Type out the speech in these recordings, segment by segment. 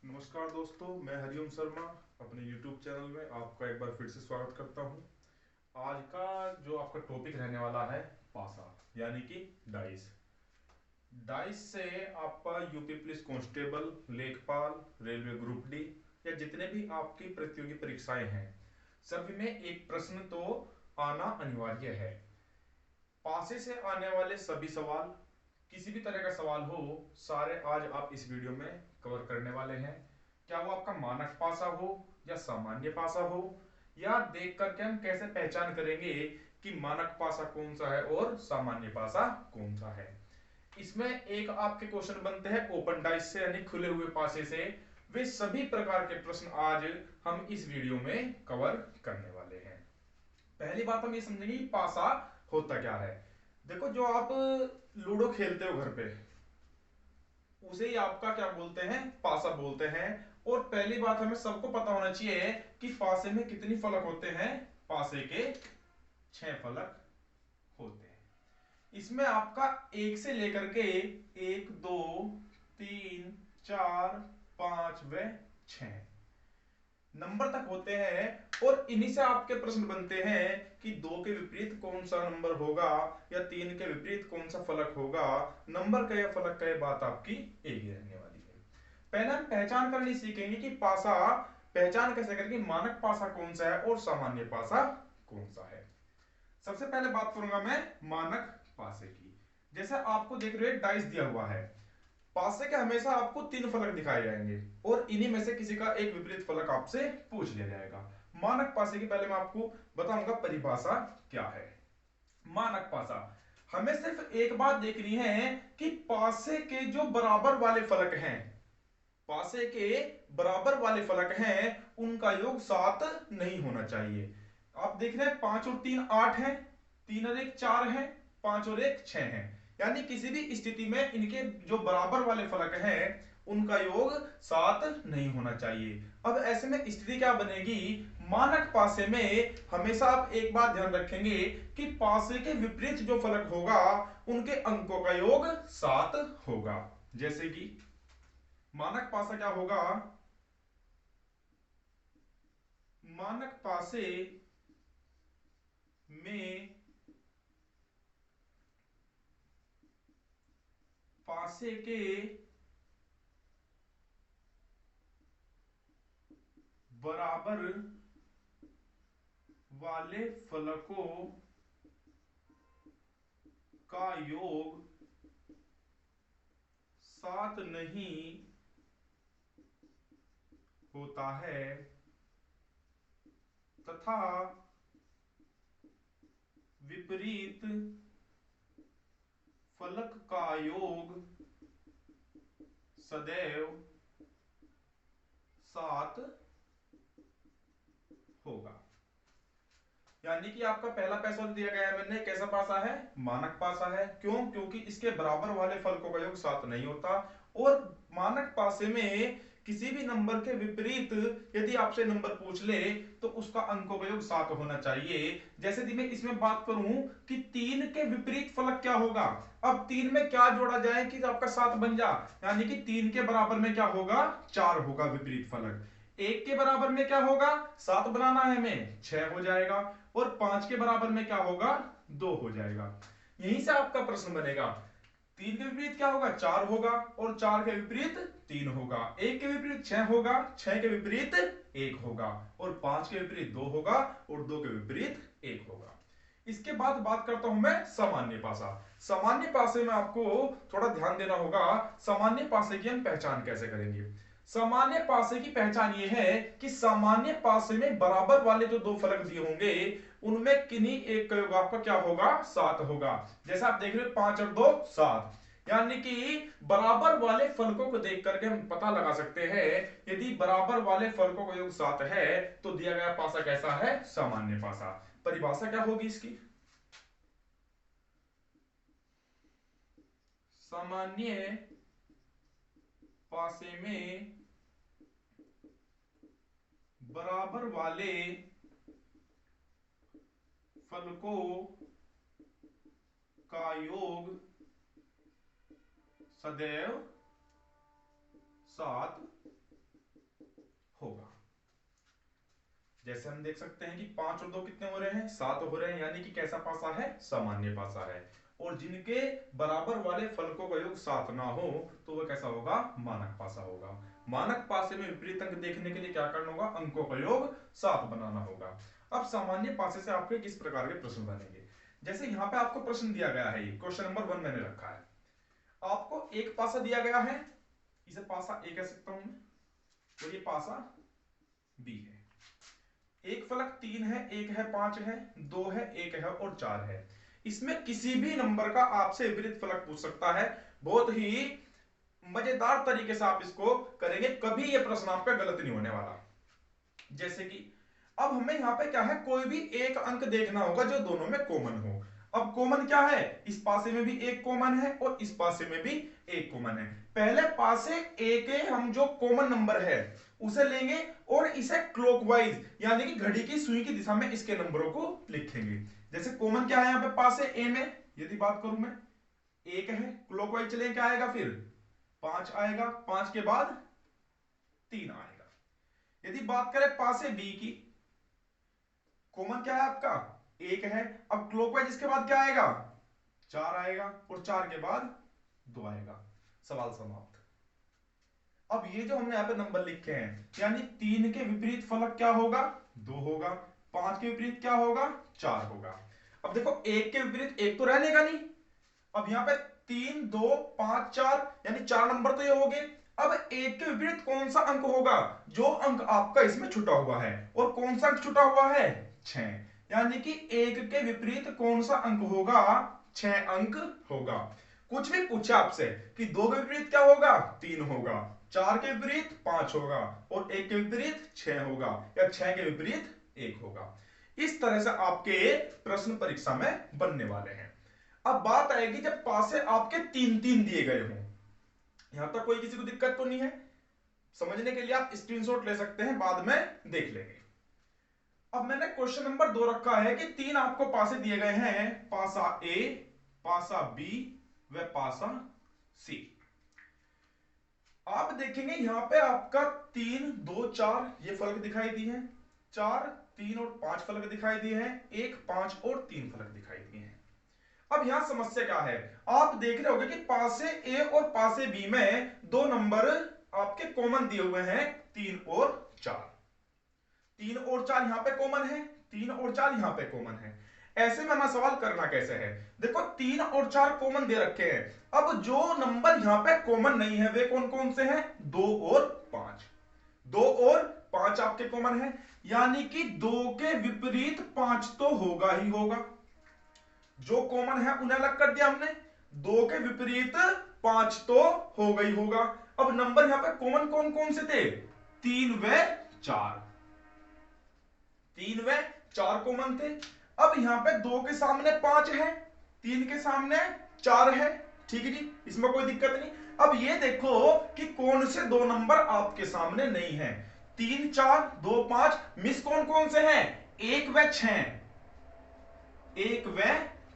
नमस्कार दोस्तों, मैं हरिओम शर्मा अपने YouTube चैनल में आपका एक बार फिर से स्वागत करता हूं। आज का जो आपका टॉपिक रहने वाला है पासा यानी कि डाइस। डाइस से आपका यूपी पुलिस कांस्टेबल, लेखपाल, रेलवे ग्रुप डी या जितने भी आपकी प्रतियोगी परीक्षाएं हैं सभी में एक प्रश्न तो आना अनिवार्य है। पासे से आने वाले सभी सवाल, किसी भी तरह का सवाल हो, सारे आज आप इस वीडियो में कवर करने वाले हैं। क्या वो आपका मानक पासा हो या सामान्य पासा हो, या देख करके हम कैसे पहचान करेंगे कि मानक पासा कौन सा है और सामान्य पासा कौन सा है। इसमें एक आपके क्वेश्चन बनते हैं ओपन डाइस से यानी खुले हुए पासे से। वे सभी प्रकार के प्रश्न आज हम इस वीडियो में कवर करने वाले हैं। पहली बात हम ये समझेंगे कि पासा होता क्या है। देखो, जो आप लूडो खेलते हो घर पे, उसे ही आपका क्या बोलते हैं, पासा बोलते हैं। और पहली बात हमें सबको पता होना चाहिए कि पासे में कितनी फलक होते हैं। पासे के 6 फलक होते हैं। इसमें आपका एक से लेकर के 1 2 3 4 5 व 6 नंबर तक होते हैं। और इन्हीं से आपके प्रश्न बनते हैं कि 2 के विपरीत कौन सा नंबर होगा या 3 के विपरीत कौन सा फलक होगा। नंबर का या फलक का बात आपकी एक ही रहने वाली है। पहले हम पहचान करनी सीखेंगे कि पासा पहचान कैसे करें कि मानक पासा कौन सा है और सामान्य पासा कौन सा है। सबसे पहले बात करूंगा मैं मानक पासे की। जैसे आपको देख रहे हो डाइस दिया हुआ है, पासे के हमेशा आपको 3 फलक दिखाए जाएंगे और इन्हीं में से किसी का एक विपरीत फलक आपसे पूछ लिया जाएगा। मानक पासे की पहले मैं आपको बताऊंगा परिभाषा क्या है। मानक पासा, हमें सिर्फ एक बात देखनी है कि पासे के जो बराबर वाले फलक हैं, पासे के बराबर वाले फलक हैं, उनका योग 7 नहीं होना चाहिए। आप देख रहे हैं 5 और 3 8 है, 3 और 1 4 है, 5 और 1 6 है। यानी किसी भी स्थिति में इनके जो बराबर वाले फलक हैं उनका योग 7 नहीं होना चाहिए। अब ऐसे में स्थिति क्या बनेगी, मानक पासे में हमेशा आप एक बात ध्यान रखेंगे कि पासे के विपरीत जो फलक होगा उनके अंकों का योग 7 होगा। जैसे कि मानक पासा क्या होगा, मानक पासे में पासे के बराबर वाले फलकों का योग 7 नहीं होता है तथा विपरीत फलक का योग सदैव 7 होगा। यानी कि आपका पहला पैसा दिया गया है मैंने, कैसा पासा है, मानक पासा है। क्यों? क्योंकि इसके बराबर वाले फलकों का योग 7 नहीं होता। और मानक पासे में किसी भी नंबर के विपरीत यदि आपसे नंबर पूछ ले तो उसका अंकों का योग 7 होना चाहिए। जैसे कि मैं इसमें बात करूं कि 3 के विपरीत फलक क्या होगा, अब 3 में क्या जोड़ा जाए कि आपका 7 बन जा, यानी कि 3 के बराबर में क्या होगा, 4 होगा विपरीत फलक। 1 के बराबर में क्या होगा, 7 बनाना है हमें, 6 हो जाएगा। और 5 के बराबर में क्या होगा, 2 हो जाएगा। यहीं से आपका प्रश्न बनेगा, 3 के विपरीत क्या होगा, 4 होगा, और 4 के विपरीत 3 होगा, 1 के विपरीत 6 होगा, 6 के विपरीत 1 होगा, और 5 के विपरीत 2 होगा, और 2 के विपरीत 1 होगा। इसके बाद बात करता हूं मैं सामान्य पासा। सामान्य पासे में आपको थोड़ा ध्यान देना होगा, सामान्य पासे की हम पहचान कैसे करेंगे। सामान्य पासे की पहचान यह है कि सामान्य पासे में बराबर वाले जो 2 फलक दिए होंगे उनमें किन्हीं एक का योग आपका क्या होगा, 7 होगा। जैसा आप देख रहे हो 5 और 2 7, यानी कि बराबर वाले फलकों को देख करके हम पता लगा सकते हैं यदि बराबर वाले फलकों का योग 7 है तो दिया गया पासा कैसा है, सामान्य पासा। परिभाषा क्या होगी इसकी, सामान्य पासे में बराबर वाले फलकों का योग सदैव 7 होगा। जैसे हम देख सकते हैं कि 5 और 2 कितने हो रहे हैं, 7 हो रहे हैं, यानी कि कैसा पासा है, सामान्य पासा है। और जिनके बराबर वाले फलकों का योग 7 ना हो तो वह कैसा होगा, मानक पासा होगा। मानक पासे में विपरीत अंक देखने के लिए क्या करना होगा, अंकों का योग 7 बनाना होगा। अब सामान्य पासे से आपके किस प्रकार के प्रश्न बनेंगे, जैसे यहां पे आपको प्रश्न दिया गया है, क्वेश्चन नंबर 1 मैंने रखा है, आपको एक पासा दिया गया है, इसे पासा ए कह सकता हूं मैं, और ये पासा बी है। एक फलक 3 है, 1 है, 5 है, 2 है, 1 है और 4 है। इसमें किसी भी नंबर का आपसे विपरीत फलक पूछ सकता है। बहुत ही मजेदार तरीके से आप इसको करेंगे, कभी ये प्रश्न आपका गलत नहीं होने वाला। जैसे कि अब हमें यहां पे क्या है, कोई भी एक अंक देखना होगा जो दोनों में कॉमन हो। अब कॉमन क्या है, इस पासे में भी एक कॉमन है और इस पासे में भी एक कॉमन है। पहले पासे ए के हम जो कॉमन नंबर है उसे लेंगे और इसे क्लॉकवाइज यानी कि घड़ी की सुई की दिशा में इसके नंबरों को लिखेंगे। जैसे कॉमन क्या है यहां पे पासे ए में, यदि बात करूं मैं, एक है, क्लॉकवाइज चले क्या आएगा, फिर 5 आएगा, 5 के बाद 3 आएगा। यदि बात करें पासे बी की, कॉमन क्या है आपका, एक है, अब क्लॉकवाइज इसके बाद क्या आएगा, 4 आएगा, और 4 के बाद 2 आएगा। सवाल समाप्त। अब ये जो हमने यहां पे नंबर लिखे हैं, यानी 3 के विपरीत फलक क्या होगा, 2 होगा, 5 के विपरीत क्या होगा, 4 होगा। अब देखो एक के विपरीत एक तो रहने का नहीं, अब यहां पे 3 2 5 4 यानी 4 नंबर तो ये हो गए। अब एक के विपरीत कौन सा अंक होगा, जो अंक आपका इसमें छुटा हुआ है, और कौन सा अंक छुटा हुआ है, 6, यानी कि एक के विपरीत कौन सा अंक होगा, 6 अंक होगा। कुछ भी पूछा आपसे कि 2 के विपरीत क्या होगा, 3 होगा, 4 के विपरीत 5 होगा, और 1 के विपरीत 6 होगा, या 6 के विपरीत 1 होगा। इस तरह से आपके प्रश्न परीक्षा में बनने वाले हैं। अब बात आएगी जब पासे आपके 3-3 दिए गए हों, यहां तक कोई किसी को दिक्कत तो नहीं है, समझने के लिए आप स्क्रीनशॉट ले सकते हैं, बाद में देख लेंगे। अब मैंने क्वेश्चन नंबर 2 रखा है कि 3 आपको पासे दिए गए हैं, पासा ए, पासा बी व पासा सी। आप देखेंगे यहां पे आपका 3 2 4 ये फलक दिखाई दिए हैं, 4 3 और 5 फलक दिखाई दिए हैं, 1 5 और 3 फलक दिखाई दिए हैं। अब यहां समस्या क्या है, आप देख रहे होंगे कि पासे ए और पासे बी में दो नंबर आपके कॉमन दिए हुए हैं, 3 और 4। 3 और 4 यहां पे कॉमन है, 3 और 4 यहां पे कॉमन है। ऐसे में हमें सवाल करना कैसे है, देखो 3 और 4 कॉमन दे रखे हैं, अब जो नंबर यहां पे कॉमन नहीं है वे कौन कौन से हैं, 2 और 5। 2 और 5 आपके कॉमन है, यानी कि 2 के विपरीत 5 तो होगा ही होगा। जो कॉमन है उन्हें अलग कर दिया हमने, 2 के विपरीत 5 तो होगा ही होगा। अब नंबर यहां पे कॉमन कौन कौन से थे, 3 व 4, 3 व 4 कॉमन थे। अब यहां पे 2 के सामने 5 है, 3 के सामने 4 है, ठीक है जी, इसमें कोई दिक्कत नहीं। अब ये देखो कि कौन से दो नंबर आपके सामने नहीं है, 3 4 2 5, मिस कौन कौन से हैं, 1 व 6, 1 व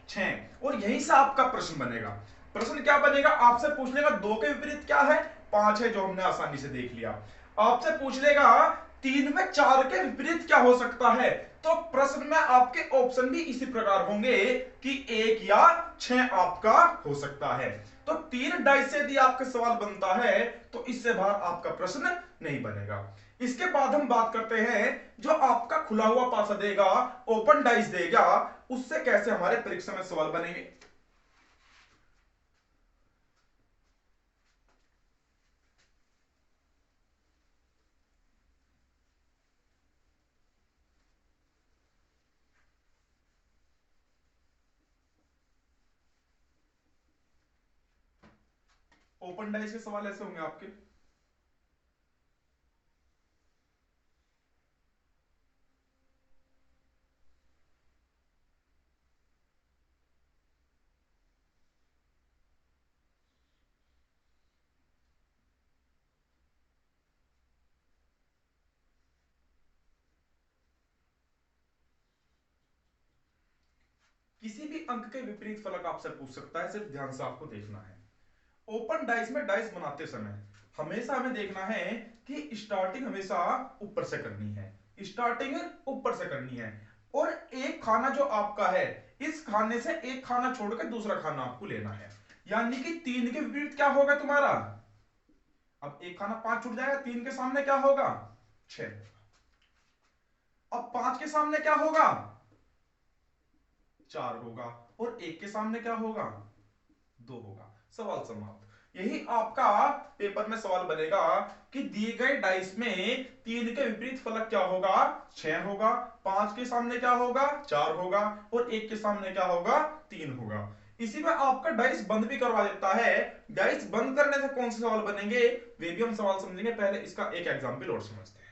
6, और यहीं से आपका प्रश्न बनेगा। प्रश्न क्या बनेगा, आपसे पूछ लेगा 2 के विपरीत क्या है, 5 है, जो हमने आसानी से देख लिया। आपसे पूछ लेगा 3 में 4 के विपरीत क्या हो सकता है, तो प्रश्न में आपके ऑप्शन भी इसी प्रकार होंगे कि 1 या 6 आपका हो सकता है। तो 3 डाइस से यदि आपका सवाल बनता है तो इससे बाहर आपका प्रश्न नहीं बनेगा। इसके बाद हम बात करते हैं जो आपका खुला हुआ पासा देगा, ओपन डाइस देगा, उससे कैसे हमारे परीक्षा में सवाल बनेंगे। ओपन डाइस के सवाल ऐसे होंगे आपके, किसी भी अंक के विपरीत फलक आपसे पूछ सकता है, सिर्फ ध्यान से आपको देखना है। ओपन डाइस में डाइस बनाते समय हमेशा हमें देखना है कि स्टार्टिंग हमेशा ऊपर से करनी है, स्टार्टिंग ऊपर से करनी है। और एक खाना जो आपका है, इस खाने से एक खाना छोड़कर दूसरा खाना आपको लेना है, यानी कि 3 के विपरीत क्या होगा तुम्हारा। अब एक खाना 5 छूट जाएगा, 3 के सामने क्या होगा, 6। अब 5 के सामने क्या होगा, 4 होगा, और 1 के सामने क्या होगा, 2 होगा। सवाल समाप्त। यही आपका पेपर में सवाल बनेगा कि दिए गए डाइस में 3 के विपरीत फलक क्या होगा, 6 होगा, 5 के सामने क्या होगा, 4 होगा, और 1 के सामने क्या होगा, 3 होगा। इसी में आपका डाइस बंद भी करवा देता है। डाइस बंद करने से कौन से सवाल बनेंगे वे भी हम सवाल समझेंगे, पहले इसका एक एग्जाम्पल और समझते हैं।